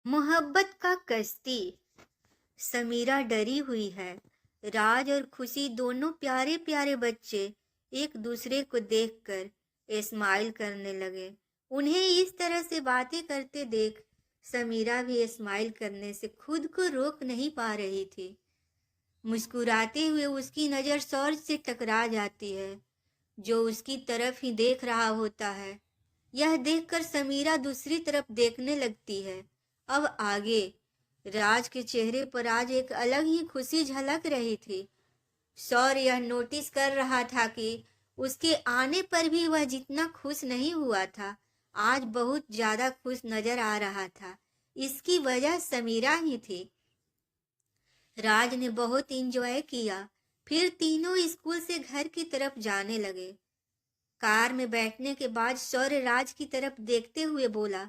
मोहब्बत का कश्ती। समीरा डरी हुई है। राज और खुशी दोनों प्यारे प्यारे बच्चे एक दूसरे को देखकर स्माइल करने लगे। उन्हें इस तरह से बातें करते देख समीरा भी स्माइल करने से खुद को रोक नहीं पा रही थी। मुस्कुराते हुए उसकी नज़र सौर से टकरा जाती है, जो उसकी तरफ ही देख रहा होता है। यह देखकर समीरा दूसरी तरफ देखने लगती है। अब आगे राज के चेहरे पर आज एक अलग ही खुशी झलक रही थी। सौर यह नोटिस कर रहा था कि उसके आने पर भी वह जितना खुश नहीं हुआ था, आज बहुत ज्यादा खुश नजर आ रहा था। इसकी वजह समीरा ही थी। राज ने बहुत इंजॉय किया। फिर तीनों स्कूल से घर की तरफ जाने लगे। कार में बैठने के बाद सौर्य राज की तरफ देखते हुए बोला,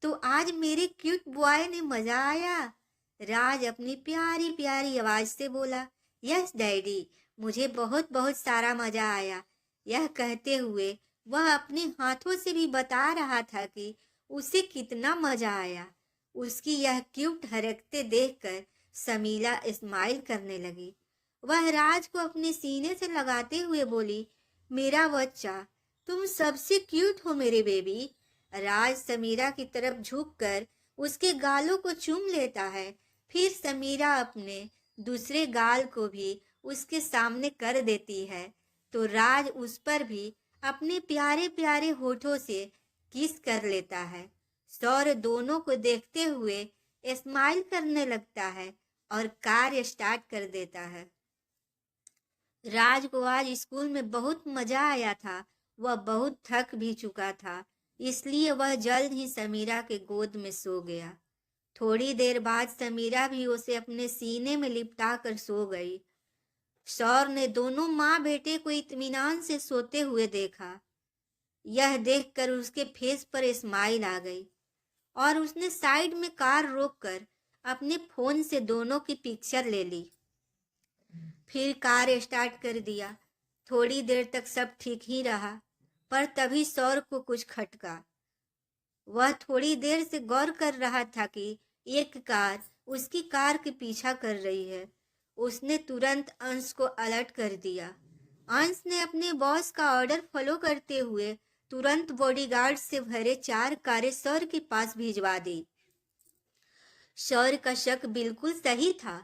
तो आज मेरे क्यूट बॉय ने मजा आया। राज अपनी प्यारी प्यारी आवाज से बोला, यस डैडी, मुझे बहुत बहुत सारा मजा आया। यह कहते हुए वह अपने हाथों से भी बता रहा था कि उसे कितना मजा आया। उसकी यह क्यूट हरकतें देखकर समीला स्माइल करने लगी। वह राज को अपने सीने से लगाते हुए बोली, मेरा बच्चा, तुम सबसे क्यूट हो मेरे बेबी। राज समीरा की तरफ झुककर उसके गालों को चूम लेता है। फिर समीरा अपने दूसरे गाल को भी उसके सामने कर देती है, तो राज उस पर भी अपने प्यारे प्यारे होठों से किस कर लेता है। सौर दोनों को देखते हुए स्माइल करने लगता है और कार स्टार्ट कर देता है। राज को आज स्कूल में बहुत मजा आया था। वह बहुत थक भी चुका था, इसलिए वह जल्द ही समीरा के गोद में सो गया। थोड़ी देर बाद समीरा भी उसे अपने सीने में लिपटा कर सो गई। सौर ने दोनों माँ बेटे को इत्मीनान से सोते हुए देखा। यह देखकर उसके फेस पर स्माइल आ गई और उसने साइड में कार रोककर अपने फोन से दोनों की पिक्चर ले ली। फिर कार स्टार्ट कर दिया। थोड़ी देर तक सब ठीक ही रहा, पर तभी सौर को कुछ खटका। वह थोड़ी देर से गौर कर रहा था कि एक कार उसकी कार के पीछा कर रही है। उसने तुरंत अंश को अलर्ट कर दिया। अंश ने अपने बॉस का ऑर्डर फॉलो करते हुए तुरंत बॉडीगार्ड से भरे 4 कारें सौर के पास भिजवा दी। सौर का शक बिल्कुल सही था।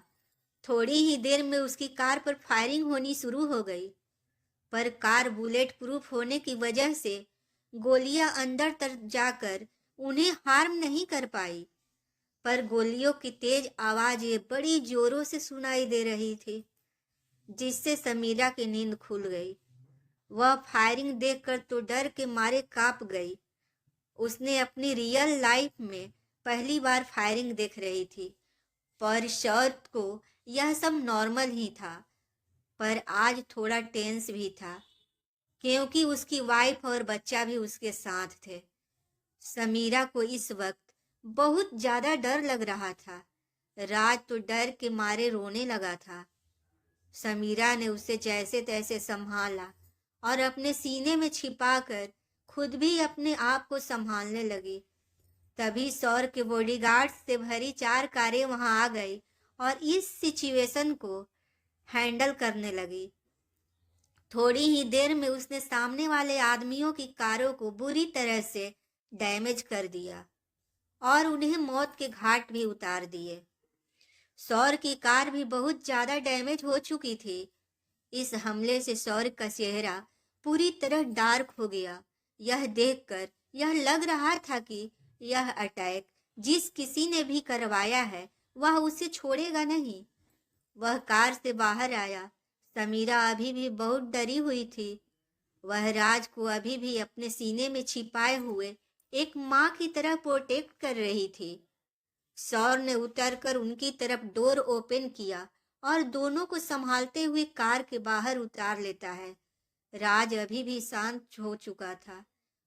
थोड़ी ही देर में उसकी कार पर फायरिंग होनी शुरू हो गई, पर कार बुलेट प्रूफ होने की वजह से गोलियां अंदर तक जाकर उन्हें हार्म नहीं कर पाई। पर गोलियों की तेज आवाजें बड़ी जोरों से सुनाई दे रही थी, जिससे समीरा की नींद खुल गई। वह फायरिंग देखकर तो डर के मारे कांप गई। उसने अपनी रियल लाइफ में पहली बार फायरिंग देख रही थी, पर शौर्य को यह सब नॉर्मल ही था। पर आज थोड़ा टेंस भी था, क्योंकि उसकी वाइफ और बच्चा भी उसके साथ थे। समीरा को इस वक्त बहुत ज्यादा डर लग रहा था। राज तो डर के मारे रोने लगा था। समीरा ने उसे जैसे तैसे संभाला और अपने सीने में छिपाकर खुद भी अपने आप को संभालने लगी। तभी सौर के बॉडीगार्ड से भरी 4 कारें वहां आ गई और इस सिचुएशन को हैंडल करने लगी। थोड़ी ही देर में उसने सामने वाले आदमियों की कारों को बुरी तरह से डैमेज कर दिया और उन्हें मौत के घाट भी उतार दिए। सौर की कार भी बहुत ज्यादा डैमेज हो चुकी थी। इस हमले से सौर का चेहरा पूरी तरह डार्क हो गया। यह देखकर यह लग रहा था कि यह अटैक जिस किसी ने भी करवाया है वह उसे छोड़ेगा नहीं। वह कार से बाहर आया। समीरा अभी भी बहुत डरी हुई थी। वह राज को अभी भी अपने सीने में छिपाए हुए एक माँ की तरह प्रोटेक्ट कर रही थी। सौर ने उतरकर उनकी तरफ डोर ओपन किया और दोनों को संभालते हुए कार के बाहर उतार लेता है। राज अभी भी शांत हो चुका था,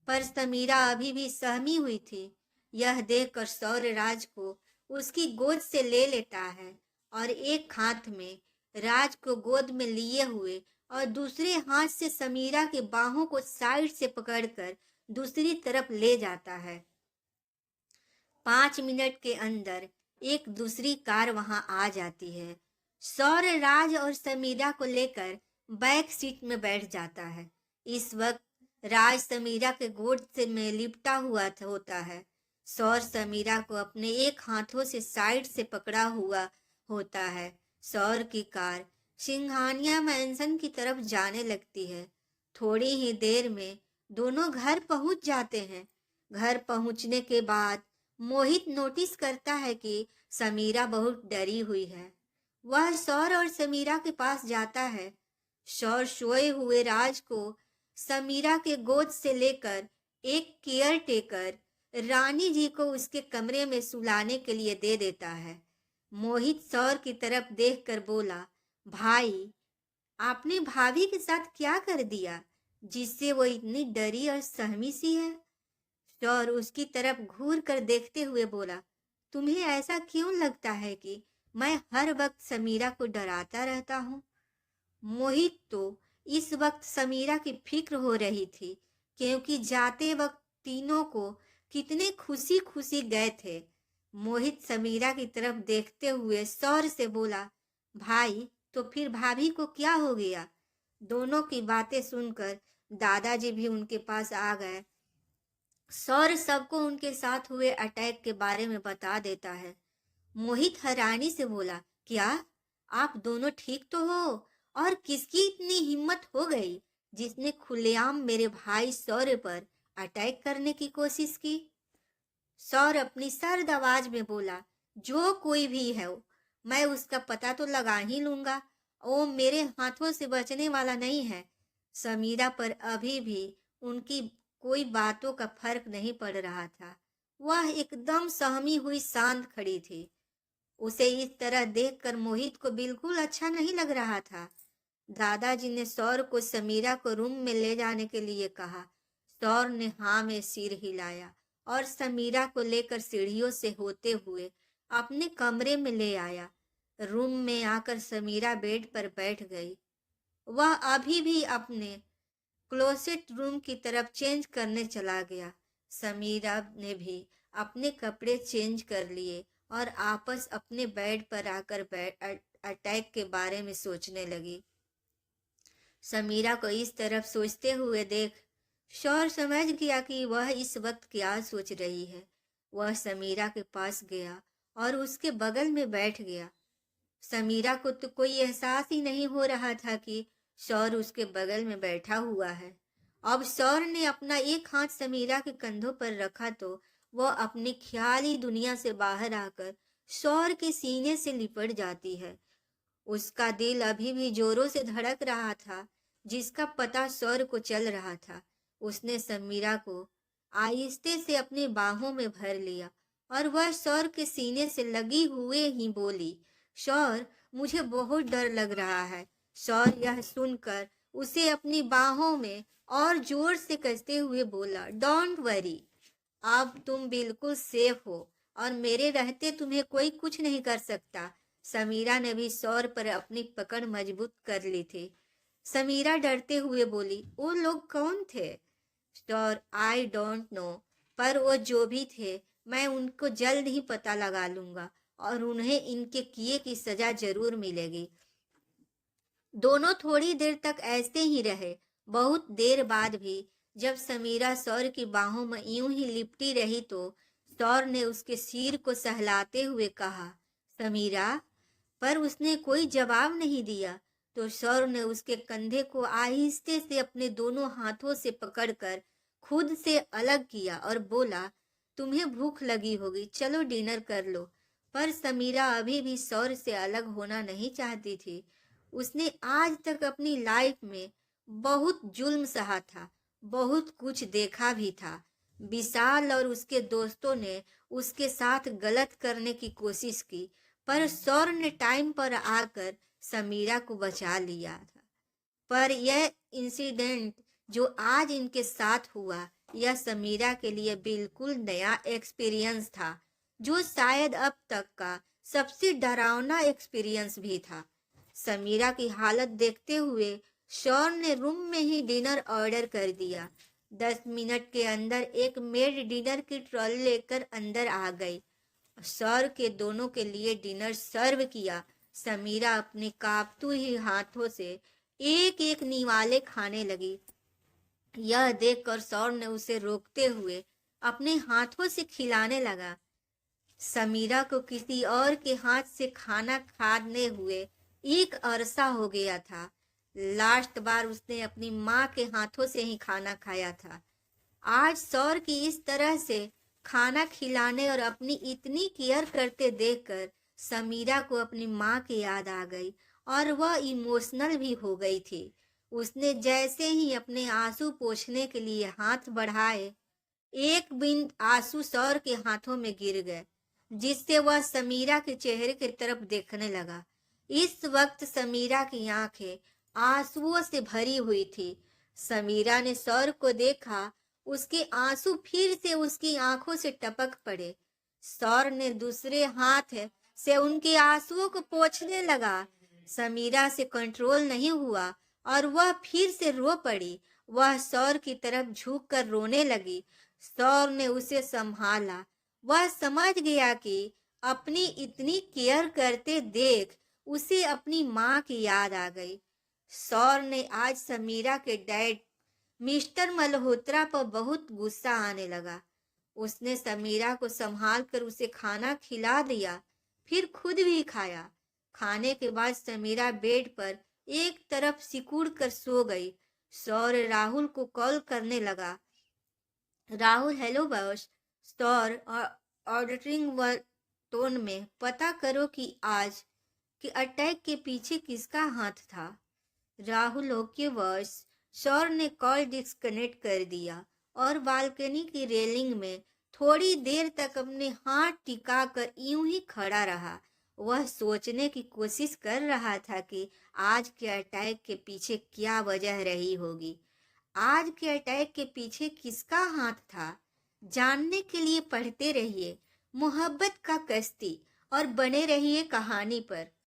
पर समीरा अभी भी सहमी हुई थी। यह देखकर सौर राज को उसकी गोद से ले लेता है और एक हाथ में राज को गोद में लिए हुए और दूसरे हाथ से समीरा के बाहों को साइड से पकड़कर दूसरी तरफ ले जाता है। 5 मिनट के अंदर एक दूसरी कार वहां आ जाती है। सौर राज और समीरा को लेकर बैक सीट में बैठ जाता है। इस वक्त राज समीरा के गोद से में लिपटा हुआ होता है। सौर समीरा को अपने एक हाथों से साइड से पकड़ा हुआ होता है। सौर की कार सिंघानिया मैंसन की तरफ जाने लगती है। थोड़ी ही देर में दोनों घर पहुंच जाते हैं। घर पहुंचने के बाद मोहित नोटिस करता है कि समीरा बहुत डरी हुई है। वह सौर और समीरा के पास जाता है। सौर सोए हुए राज को समीरा के गोद से लेकर एक केयर टेकर रानी जी को उसके कमरे में सुलाने के लिए दे देता है। मोहित सौर की तरफ देखकर बोला, भाई, आपने भाभी के साथ क्या कर दिया जिससे वो इतनी डरी और सहमी सी है? सौर उसकी तरफ घूर कर देखते हुए बोला, तुम्हें ऐसा क्यों लगता है कि मैं हर वक्त समीरा को डराता रहता हूँ? मोहित तो इस वक्त समीरा की फिक्र हो रही थी, क्योंकि जाते वक्त तीनों को कितने खुशी खुशी गए थे। मोहित समीरा की तरफ देखते हुए सौर से बोला, भाई, तो फिर भाभी को क्या हो गया? दोनों की बातें सुनकर दादाजी भी उनके पास आ गए। सौर सबको उनके साथ हुए अटैक के बारे में बता देता है। मोहित हैरानी से बोला, क्या आप दोनों ठीक तो हो? और किसकी इतनी हिम्मत हो गई जिसने खुलेआम मेरे भाई सौर्य पर अटैक करने की कोशिश की? सौर अपनी सर्द आवाज में बोला, जो कोई भी है मैं उसका पता तो लगा ही लूंगा। वो मेरे हाथों से बचने वाला नहीं है। समीरा पर अभी भी उनकी कोई बातों का फर्क नहीं पड़ रहा था। वह एकदम सहमी हुई शांत खड़ी थी। उसे इस तरह देखकर मोहित को बिल्कुल अच्छा नहीं लग रहा था। दादाजी ने सौर को समीरा को रूम में ले जाने के लिए कहा। सौर ने हाँ में सिर हिलाया और समीरा को लेकर सीढ़ियों से होते हुए अपने कमरे में ले आया। रूम में आकर समीरा बेड पर बैठ गई। वह अभी भी अपने क्लोसेट रूम की तरफ चेंज करने चला गया। समीरा ने भी अपने कपड़े चेंज कर लिए और आपस अपने बेड पर आकर अटैक के बारे में सोचने लगी। समीरा को इस तरफ सोचते हुए देख शौर समझ गया कि वह इस वक्त क्या सोच रही है। वह समीरा के पास गया और उसके बगल में बैठ गया। समीरा को तो कोई एहसास ही नहीं हो रहा था कि शौर उसके बगल में बैठा हुआ है। अब शौर ने अपना एक हाथ समीरा के कंधों पर रखा तो वह अपनी ख्याली दुनिया से बाहर आकर शौर के सीने से लिपट जाती है। उसका दिल अभी भी जोरों से धड़क रहा था, जिसका पता शौर को चल रहा था। उसने समीरा को आहिस्ते से अपनी बाहों में भर लिया और वह शौर के सीने से लगी हुए ही बोली, शौर, मुझे बहुत डर लग रहा है। शौर यह सुनकर उसे अपनी बाहों में और जोर से कसते हुए बोला, डोंट वरी, अब तुम बिल्कुल सेफ हो और मेरे रहते तुम्हें कोई कुछ नहीं कर सकता। समीरा ने भी शौर पर अपनी पकड़ मजबूत कर ली थी। समीरा डरते हुए बोली, वो लोग कौन थे? शौर, आई डोंट नो, पर वो जो भी थे मैं उनको जल्द ही पता लगा लूंगा और उन्हें इनके किए की सजा जरूर मिलेगी। दोनों थोड़ी देर तक ऐसे ही रहे। बहुत देर बाद भी जब समीरा शौर की बाहों में यूं ही लिपटी रही तो शौर ने उसके सिर को सहलाते हुए कहा, समीरा, पर उसने कोई जवाब नहीं दिया। तो शौर ने उसके कंधे को आहिस्ते से अपने दोनों हाथों से पकड़कर खुद से अलग किया और बोला, तुम्हें भूख लगी होगी, चलो डिनर कर लो। पर समीरा अभी भी शौर से अलग होना नहीं चाहती थी। उसने आज तक अपनी लाइफ में बहुत जुल्म सहा था, बहुत कुछ देखा भी था। विशाल और उसके दोस्तों ने उसके साथ गलत करने की कोशिश की, पर शौर ने टाइम पर आकर समीरा को बचा लिया था। पर यह इंसिडेंट जो आज इनके साथ हुआ, यह समीरा के लिए बिल्कुल नया एक्सपीरियंस था, जो शायद अब तक का सबसे डरावना एक्सपीरियंस भी था। समीरा की हालत देखते हुए शौर ने रूम में ही डिनर ऑर्डर कर दिया। 10 मिनट के अंदर एक मेड डिनर की ट्रॉली लेकर अंदर आ गई। सर के दोनों के लिए डिनर सर्व किया। समीरा अपने कांपते हुए हाथों से एक एक निवाले खाने लगी। यह देखकर सौर ने उसे रोकते हुए अपने हाथों से खिलाने लगा। समीरा को किसी और के हाथ से खाना खाने हुए एक अरसा हो गया था। लास्ट बार उसने अपनी माँ के हाथों से ही खाना खाया था। आज सौर की इस तरह से खाना खिलाने और अपनी इतनी केयर करते देखकर समीरा को अपनी माँ की याद आ गई और वह इमोशनल भी हो गई थी। उसने जैसे ही अपने आंसू पोंछने के लिए हाथ बढ़ाए, एक बूंद आंसू सौर के हाथों में गिर गए, जिससे वह समीरा के चेहरे की तरफ देखने लगा। इस वक्त समीरा की आंखें आंसुओं से भरी हुई थी। समीरा ने सौर को देखा, उसके आंसू फिर से उसकी आंखों से टपक पड़े। सौर ने दूसरे हाथ से उनके आंसुओं को पोंछने लगा। समीरा से कंट्रोल नहीं हुआ और वह फिर से रो पड़ी। वह सौर की तरफ झुककर रोने लगी। सौर ने उसे संभाला। वह समझ गया कि अपनी इतनी केयर करते देख उसे अपनी माँ की याद आ गई। सौर ने आज समीरा के डैड मिस्टर मल्होत्रा पर बहुत गुस्सा आने लगा। उसने समीरा को संभाल कर उसे खाना खिला दिया, फिर खुद भी खाया। खाने के बाद समीरा बेड पर एक तरफ सिकुड़ कर सो गई। सौर राहुल को कॉल करने लगा। Rahul, hello boss. सौर ऑडिटिंग टोन में, पता करो कि आज के अटैक के पीछे किसका हाथ था। Rahul, okay boss. सौर ने कॉल डिस्कनेक्ट कर दिया और बालकनी की रेलिंग में थोड़ी देर तक अपने हाथ टिकाकर यूं ही खड़ा रहा। वह सोचने की कोशिश कर रहा था कि आज के अटैक के पीछे क्या वजह रही होगी। आज के अटैक के पीछे किसका हाथ था, जानने के लिए पढ़ते रहिए मोहब्बत का कश्ती और बने रहिए कहानी पर।